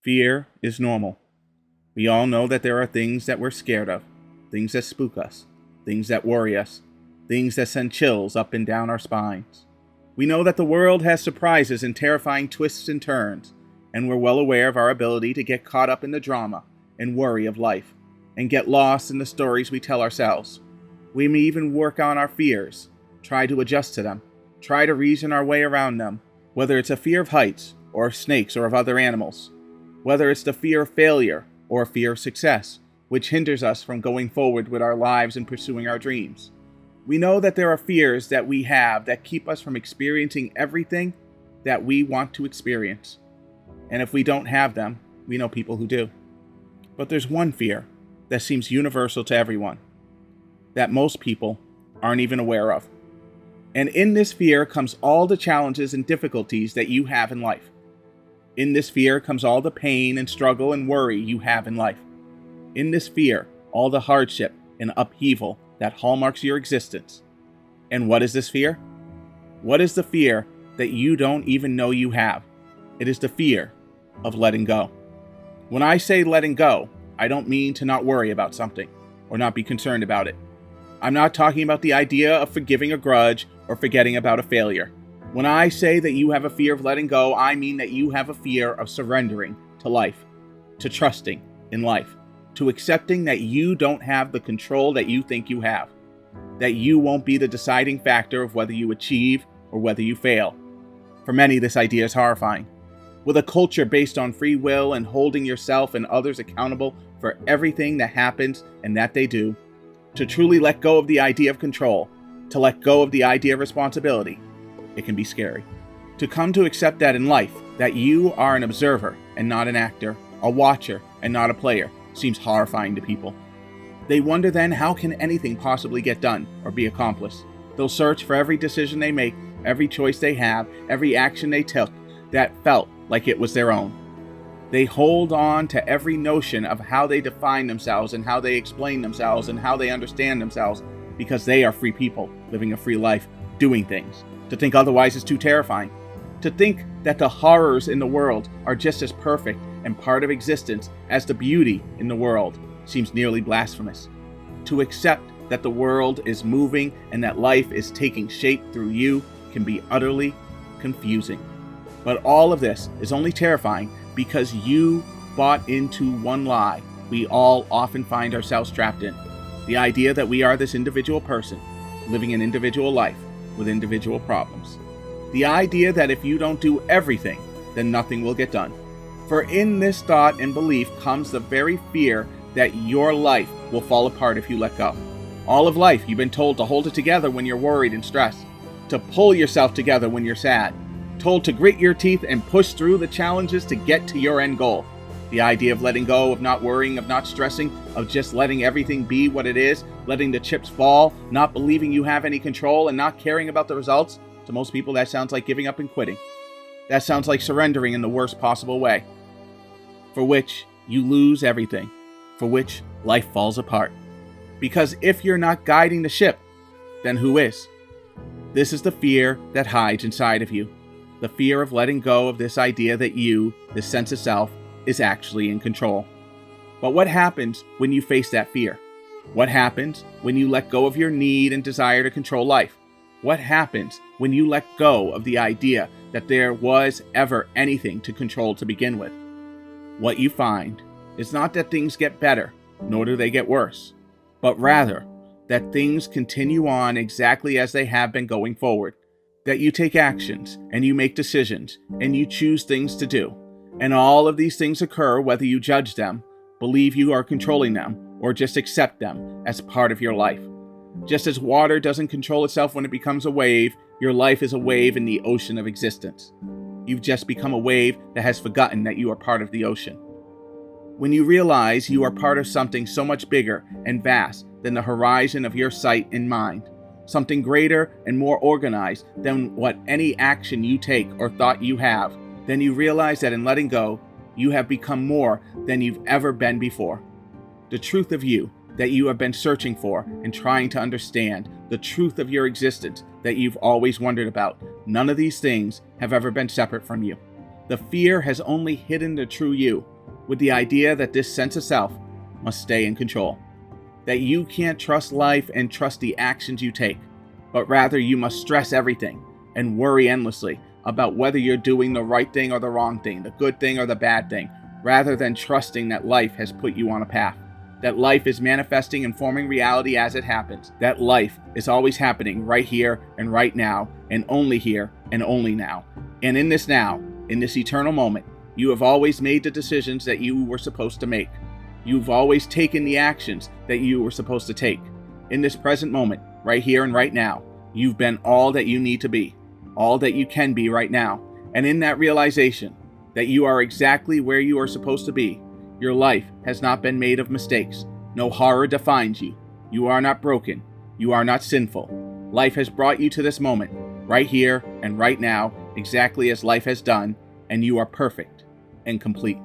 Fear is normal. We all know that there are things that we're scared of, things that spook us, things that worry us, things that send chills up and down our spines. We know that the world has surprises and terrifying twists and turns, and we're well aware of our ability to get caught up in the drama and worry of life, and get lost in the stories we tell ourselves. We may even work on our fears, try to adjust to them, try to reason our way around them, whether it's a fear of heights, or of snakes, or of other animals. Whether it's the fear of failure or a fear of success, which hinders us from going forward with our lives and pursuing our dreams. We know that there are fears that we have that keep us from experiencing everything that we want to experience. And if we don't have them, we know people who do. But there's one fear that seems universal to everyone, that most people aren't even aware of. And in this fear comes all the challenges and difficulties that you have in life. In this fear comes all the pain and struggle and worry you have in life. In this fear, all the hardship and upheaval that hallmarks your existence. And what is this fear? What is the fear that you don't even know you have? It is the fear of letting go. When I say letting go, I don't mean to not worry about something or not be concerned about it. I'm not talking about the idea of forgiving a grudge or forgetting about a failure. When I say that you have a fear of letting go, I mean that you have a fear of surrendering to life, to trusting in life, to accepting that you don't have the control that you think you have, that you won't be the deciding factor of whether you achieve or whether you fail. For many, this idea is horrifying. With a culture based on free will and holding yourself and others accountable for everything that happens and that they do, to truly let go of the idea of control, to let go of the idea of responsibility, it can be scary. To come to accept that in life, that you are an observer and not an actor, a watcher and not a player, seems horrifying to people. They wonder then, how can anything possibly get done or be accomplished? They'll search for every decision they make, every choice they have, every action they took that felt like it was their own. They hold on to every notion of how they define themselves and how they explain themselves and how they understand themselves, because they are free people living a free life, doing things. To think otherwise is too terrifying. To think that the horrors in the world are just as perfect and part of existence as the beauty in the world seems nearly blasphemous. To accept that the world is moving and that life is taking shape through you can be utterly confusing. But all of this is only terrifying because you bought into one lie we all often find ourselves trapped in. The idea that we are this individual person, living an individual life, with individual problems. The idea that if you don't do everything, then nothing will get done. For in this thought and belief comes the very fear that your life will fall apart if you let go. All of life, you've been told to hold it together when you're worried and stressed, to pull yourself together when you're sad, told to grit your teeth and push through the challenges to get to your end goal. The idea of letting go, of not worrying, of not stressing, of just letting everything be what it is, letting the chips fall, not believing you have any control, and not caring about the results. To most people, that sounds like giving up and quitting. That sounds like surrendering in the worst possible way, for which you lose everything, for which life falls apart. Because if you're not guiding the ship, then who is? This is the fear that hides inside of you. The fear of letting go of this idea that you, this sense of self, is actually in control. But what happens when you face that fear? What happens when you let go of your need and desire to control life? What happens when you let go of the idea that there was ever anything to control to begin with? What you find is not that things get better, nor do they get worse, but rather that things continue on exactly as they have been going forward. That you take actions and you make decisions and you choose things to do. And all of these things occur whether you judge them, believe you are controlling them, or just accept them as part of your life. Just as water doesn't control itself when it becomes a wave, your life is a wave in the ocean of existence. You've just become a wave that has forgotten that you are part of the ocean. When you realize you are part of something so much bigger and vast than the horizon of your sight and mind, something greater and more organized than what any action you take or thought you have, then you realize that in letting go, you have become more than you've ever been before. The truth of you that you have been searching for and trying to understand, the truth of your existence that you've always wondered about, none of these things have ever been separate from you. The fear has only hidden the true you, with the idea that this sense of self must stay in control. That you can't trust life and trust the actions you take, but rather you must stress everything and worry endlessly about whether you're doing the right thing or the wrong thing, the good thing or the bad thing, rather than trusting that life has put you on a path. That life is manifesting and forming reality as it happens. That life is always happening right here and right now, and only here and only now. And in this now, in this eternal moment, you have always made the decisions that you were supposed to make. You've always taken the actions that you were supposed to take. In this present moment, right here and right now, you've been all that you need to be, all that you can be right now. And in that realization that you are exactly where you are supposed to be, your life has not been made of mistakes. No horror defines you. You are not broken. You are not sinful. Life has brought you to this moment, right here and right now, exactly as life has done, and you are perfect and complete.